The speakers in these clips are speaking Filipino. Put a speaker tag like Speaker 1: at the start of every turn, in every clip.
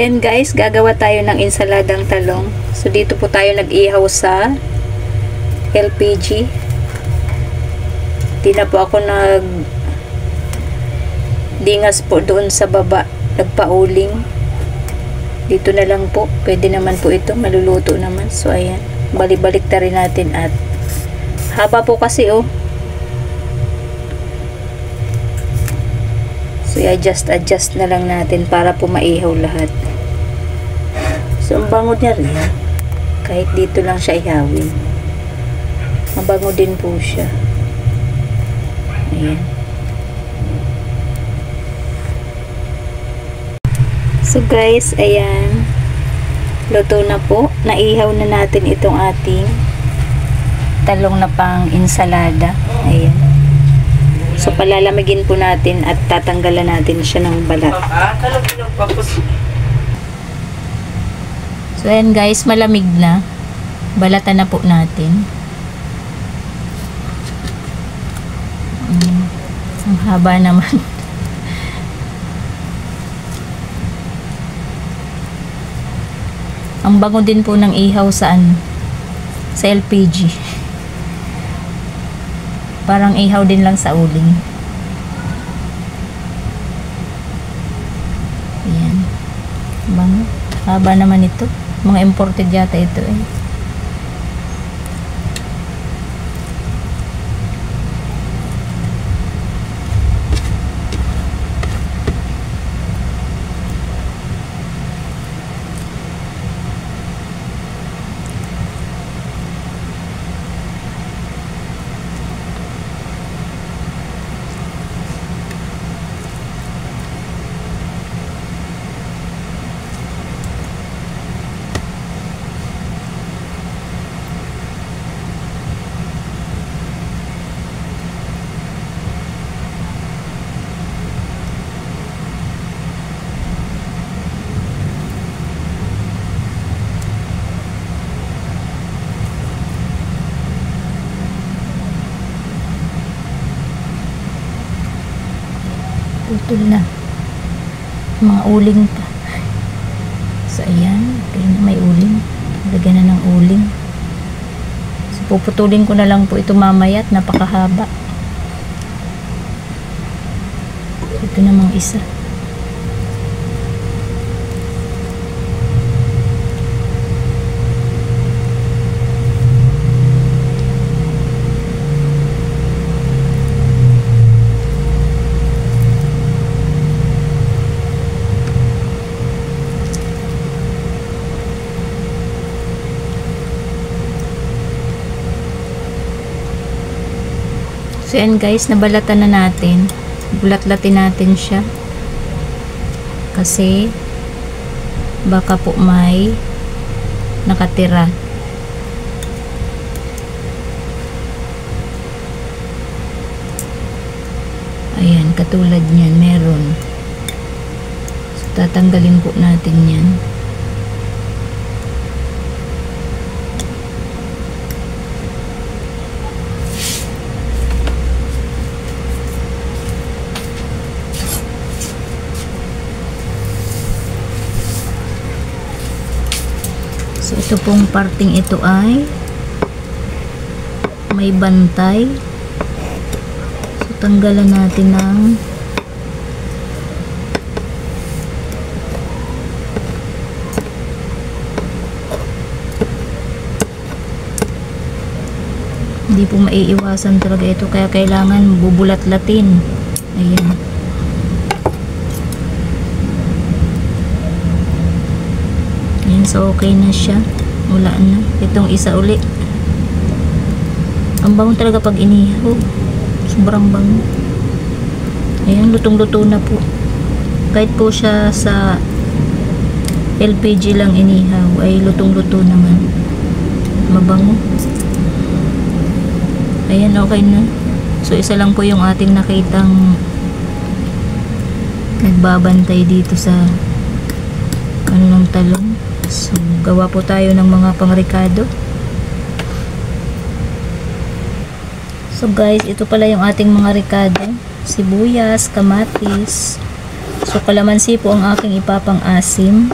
Speaker 1: ayan guys, gagawa tayo ng ensaladang talong. So dito po tayo nag-ihaw sa LPG. Di na po ako dingas po doon sa baba, nagpa-uling. Dito na lang po, pwede naman po ito, maluluto naman. So ayan, balik-balik ta rin natin at haba po kasi oh. So i-adjust na lang natin para po maihaw lahat. So ang bango niya rin, kahit dito lang siya ihawin, mabango din po siya. Ayan. So guys, ayan, luto na po. Naihaw na natin itong ating talong na pang ensalada. Ayan. So palalamigin po natin at tatanggalan natin siya ng balat. So ayan guys, malamig na. Balatan na po natin. Ang haba naman. Ang bango din po ng ihaw sa LPG. Parang ihaw din lang sa uling. Ayan. Bango. Haba naman ito. Mga imported yata ito eh. Putol na. Mga uling pa. So ayan, kaya may uling. Lagyan na ng uling. So puputulin ko na lang po ito mamaya at napakahaba. Ito namang isa. So yan guys, nabalatan na natin. Bulat-latin natin siya. Kasi baka po may nakatira. Ayan, katulad niyan, meron. So tatanggalin po natin yan. So ito pong parting ito ay may bantay. So tanggalan natin ng hindi po maiiwasan talaga ito, kaya kailangan bubulat-latin. Ayan. So okay na siya, wala na. Itong isa uli, ang bango talaga pag inihaw, sobrang bango. Ayan, lutong-luto na po. Kahit po siya sa LPG lang inihaw ay lutong-luto naman, mabango. Ayan, okay na. So isa lang po yung ating nakitang nagbabantay dito sa ng talong. So, gawa po tayo ng mga pangrekado. So guys, ito pala yung ating mga rekado. Sibuyas, kamatis. So kalamansi po ang aking ipapang-asim.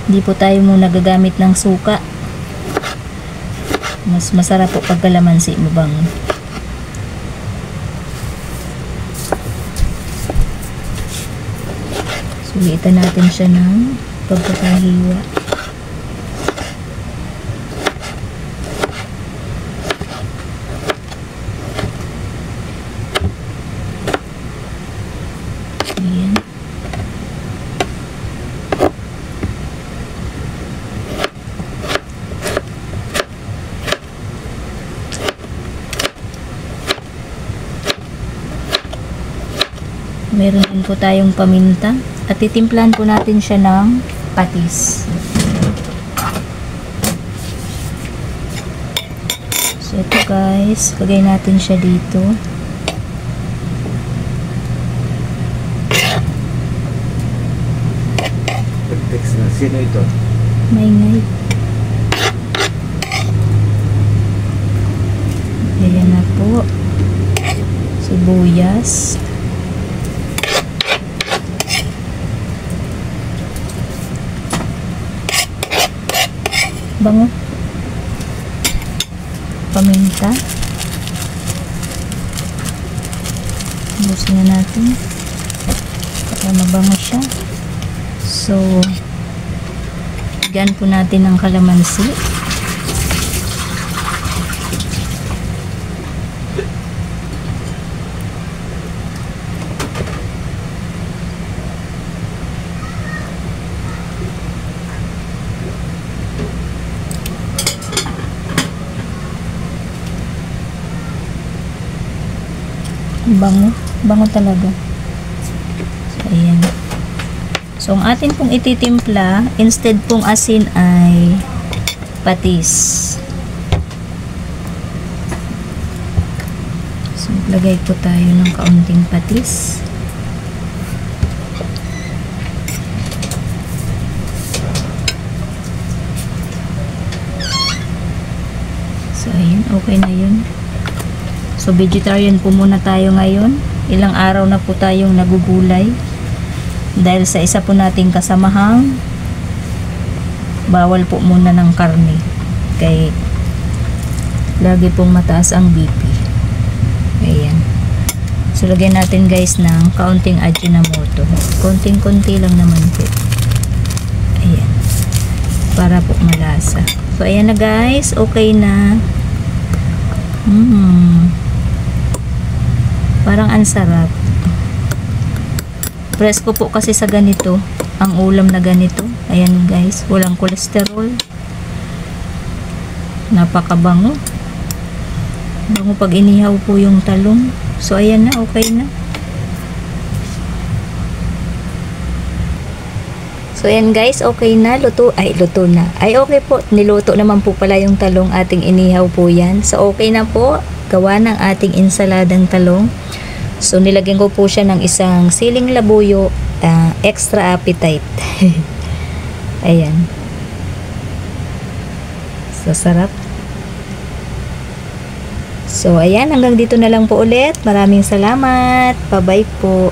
Speaker 1: Hindi po tayo muna gagamit ng suka. Mas masarap po pag kalamansi mabango. Sulitan natin siya ng pagkakahiwa. Ayan. Meron din po tayong paminta at titimplahan po natin siya ng patis. So ito guys, lagay natin siya dito.
Speaker 2: Text na. Sino ito?
Speaker 1: Maingay. Ayan na po. Sibuyas. Bango. Paminta. Busin na natin para mabango siya. So lagyan po natin ng kalamansi. Bango. Bango talaga. So, ayan. So, ang atin pong ititimpla, instead pong asin ay patis. So, lagay po tayo ng kaunting patis. So, ayan. Okay na yun. So, vegetarian po muna tayo ngayon. Ilang araw na po tayong nagugulay. Dahil sa isa po nating kasamahang bawal po muna ng karne. Kaya lagi pong mataas ang BP. Ayan. So, lagyan natin guys ng kaunting Ajinomoto. Konting-konti lang naman po. Ayan. Para po malasa. So, ayan na guys. Okay na. Parang ang sarap. Presko po kasi sa ganito. Ang ulam na ganito. Ayan guys. Walang kolesterol. Napakabango. Bango pag inihaw po yung talong. So ayan na. Okay na. So ayan guys. Okay na. Luto na. Ay okay po. Niluto naman po pala yung talong ating inihaw po yan. So okay na po. Gawa ng ating insaladang talong. So, nilagyan ko po siya ng isang siling labuyo, extra appetite. Ayan. So, sarap. So, ayan. Hanggang dito na lang po ulit. Maraming salamat. Bye-bye po.